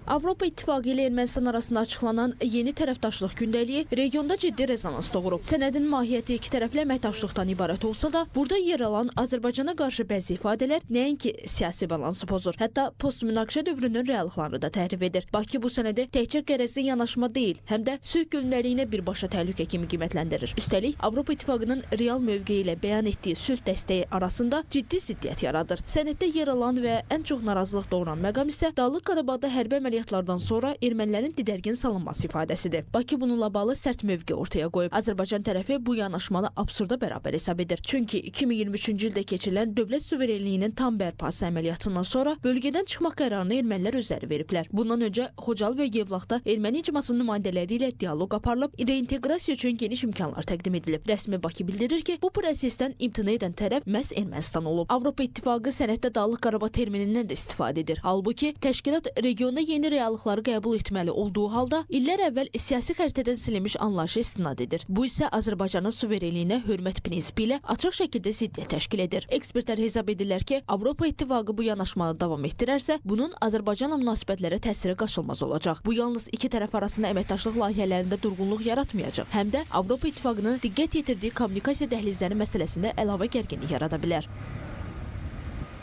Avropa İttifaqı ilə Ermənistan arasında açıqlanan yeni tərəfdaşlıq gündəliyi regionda ciddi rezonans doğurub. Sənədin mahiyyəti iki tərəfli əməkdaşlıqdan ibarət olsa da, burada yer alan Azərbaycana qarşı bəzi ifadələr nəinki siyasi balansı pozur, hətta post-münaqişə dövrünün reallıqlarını da təhrif edir. Bakı bu sənədi təkcə qərəzli yanaşma deyil, həm də sülh gündəliyinə birbaşa təhlükə kimi qiymətləndirir. Üstəlik, Avropa İttifaqının real mövqeyi ilə bəyan etdiyi sülh dəstəyi arasında ciddi ziddiyyət yaradır. Sənəddə yer alan və ən çox narazılıq doğuran məqam isə Dağlıq Qarabağda hərbi əməliyyatlardan sonra ermənilərin didərgin salınması ifadəsidir. Bakı bununla bağlı sərt mövqe ortaya qoyub. Azərbaycan tərəfi bu yanaşmanı absurda bərabər hesab edir. Çünki 2023-cü ildə keçirilən dövlət suverenliyinin tam bərpası əməliyyatından sonra bölgədən çıxmaq qərarını ermənilər özləri veriblər. Bundan öncə Xocalı və Yevlaxda erməni icmasının nümayəndələri ilə dialoq aparılıb, reinteqrasiya üçün geniş imkanlar təqdim edilib. Rəsmi Bakı bildirir ki, bu prosesdən imtina edən tərəf məhz Ermənistan olub. Avropa İttifaqı sənəddə Dağlıq Qarabağ terminindən də istifadə edir. Halbuki təşkilat regionda yeni reallıqları qəbul etməli olduğu halda illər əvvəl siyasi xəritədən silinmiş anlayışa istinad edir. Bu isə Azərbaycanın suverenliyinə hörmət prinsipi ilə açıq şəkildə ziddiyyət təşkil edir. Ekspertlər hesab edirlər ki, Avropa İttifaqı bu yanaşmanı davam etdirərsə, bunun Azərbaycanla münasibətlərə təsiri qaçılmaz olacaq. Bu yalnız iki tərəf arasında əməkdaşlıq layihələrində durğunluq yaratmayacaq, həm də Avropa İttifaqının diqqət yetirdiyi kommunikasiya dəhlizləri məsələsində əlavə gərginlik yarada bilər.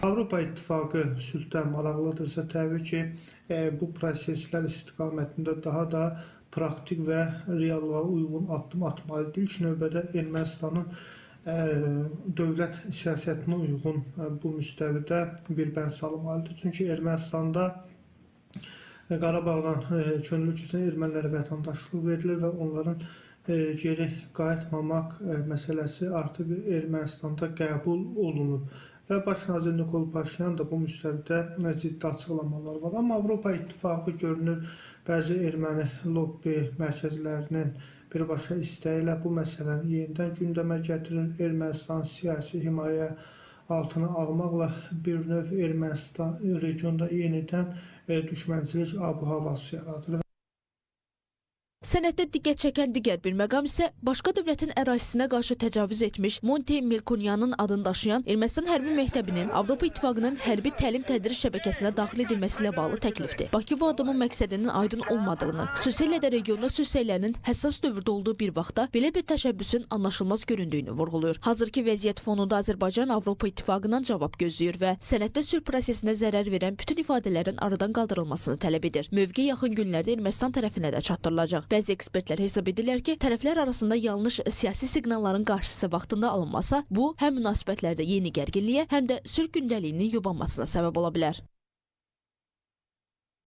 Avropa İttifaqı sülhdən maraqlıdırsa, təbii ki, bu proseslər istiqamətində daha da praktik və reallığa uyğun addım atmalıdır. İlk növbədə Ermənistanın dövlət siyasətinə uyğun bu müstəvidə bir bənd salınmalıdır. Çünki Ermənistanda Qarabağdan könüllü keçən ermənilərə vətəndaşlıq verilir və onların geri qayıtmamaq məsələsi artıq Ermənistanda qəbul olunub. Və Baş nazir Nikol Paşinyan da bu müstəvidə ciddi açıqlamalar var. Amma Avropa İttifaqı görünür bəzi erməni lobbi mərkəzlərinin birbaşa istəyi ilə bu məsələni yenidən gündəmə gətirir. Ermənistan siyasi himayə altına almaqla bir növ Ermənistan regionda yenidən düşmənçilik ab-havası yaradır. Sənəddə diqqət çəkən digər bir məqam isə başqa dövlətin ərazisinə qarşı təcavüz etmiş Monte Melkonyanın adını daşıyan Ermənistan hərbi məktəbinin Avropa İttifaqının hərbi təlim-tədris şəbəkəsinə daxil edilməsi ilə bağlı təklifdir. Bakı bu adımın məqsədinin aydın olmadığını, xüsusilə də regionda sülh səylərinin həssas dövrdə olduğu bir vaxtda belə bir təşəbbüsün anlaşılmaz göründüyünü vurğulayır. Hazırki vəziyyət fonunda Azərbaycan Avropa İttifaqından cavab gözləyir və sənəddə sülh prosesinə zərər verən bütün ifadələrin aradan qaldırılmasını tələb edir. Mövqe yaxın günlərdə Ermənistan tərəfinə də çatdırılacaq. Bəzi ekspertlər hesab edirlər ki, tərəflər arasında yanlış siyasi siqnalların qarşısı vaxtında alınmasa, bu həm münasibətlərdə yeni gərginliyə, həm də sülh gündəliyinin yubanmasına səbəb ola bilər.